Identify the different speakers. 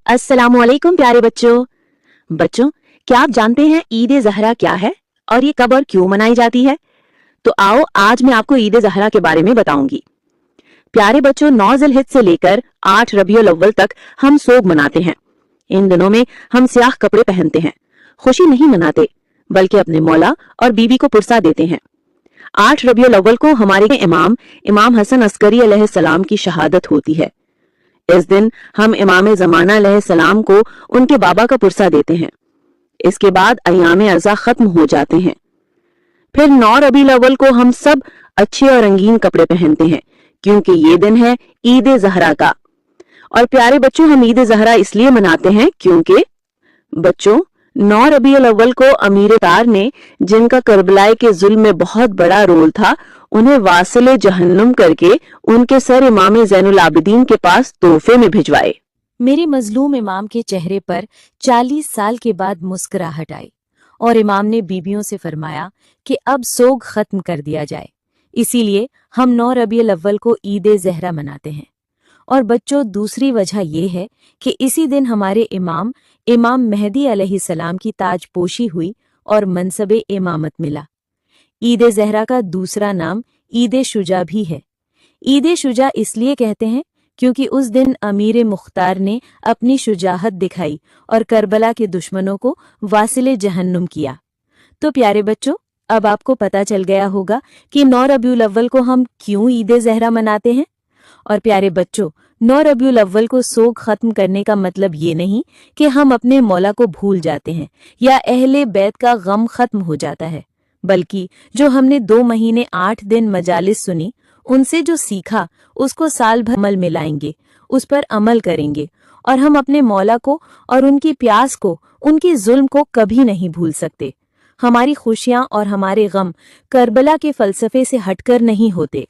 Speaker 1: अस्सलामुअलैकुम प्यारे बच्चों, क्या आप जानते हैं ईद ज़हरा क्या है और ये कब और क्यों मनाई जाती है? तो आओ आज मैं आपको ईद ज़हरा के बारे में बताऊंगी। प्यारे बच्चों, 9 ज़िलहिज से लेकर 8 रबीउल अव्वल तक हम सोग मनाते हैं। इन दिनों में हम स्याह कपड़े पहनते हैं, खुशी नहीं मनाते बल्कि अपने मौला और बीबी को पुरसा देते हैं। 8 रबीउल अव्वल को हमारे इमाम हसन अस्करी अलैहिस्सलाम की शहादत होती है। इस दिन हम इमाम ज़माना अलैहिस्सलाम को उनके बाबा का पुरसा देते हैं। इसके बाद अय्याम अज़ा खत्म हो जाते हैं। फिर 9 रबीउल अव्वल को हम सब अच्छे और रंगीन कपड़े पहनते हैं क्योंकि ये दिन है ईद ज़हरा का। और प्यारे बच्चों, हम ईद ज़हरा इसलिए मनाते हैं क्योंकि बच्चों 9 रबीउल अव्वल को अमीर तार ने, जिनका करबला के जुल्म में बहुत बड़ा रोल था, उन्हें वासिले जहन्नुम करके उनके सर इमाम ज़ैनुल आबिदीन के पास तोहफे में भिजवाए।
Speaker 2: मेरे मजलूम इमाम के चेहरे पर 40 साल के बाद मुस्कुराहट आई और इमाम ने बीबियों से फरमाया कि अब सोग खत्म कर दिया जाए। इसीलिए हम 9 रबीउल अव्वल को ईद ज़हरा मनाते हैं। और बच्चों, दूसरी वजह यह है कि इसी दिन हमारे इमाम मेहदी अलैहिस्सलाम की ताजपोशी हुई और मनसबे इमामत मिला। ईद ज़हरा का दूसरा नाम ईद शुजा भी है। ईद शुजा इसलिए कहते हैं क्योंकि उस दिन अमीर मुख्तार ने अपनी शुजाहत दिखाई और करबला के दुश्मनों को वासिले जहन्नुम किया। तो प्यारे बच्चों, अब आपको पता चल गया होगा कि 9 रबीउल अव्वल को हम क्यों ईद ज़हरा मनाते हैं। और प्यारे बच्चों, 9 रबीउल अव्वल को सोग खत्म करने का मतलब ये नहीं कि हम अपने मौला को भूल जाते हैं या अहले बैत का गम खत्म हो जाता है, बल्कि जो हमने 2 महीने 8 दिन मजालिस सुनी, उनसे जो सीखा उसको साल भर अमल में लाएंगे, उस पर अमल करेंगे और हम अपने मौला को और उनकी प्यास को, उनकी जुल्म को कभी नहीं भूल सकते। हमारी खुशियां और हमारे गम करबला के फलसफे से हटकर नहीं होते,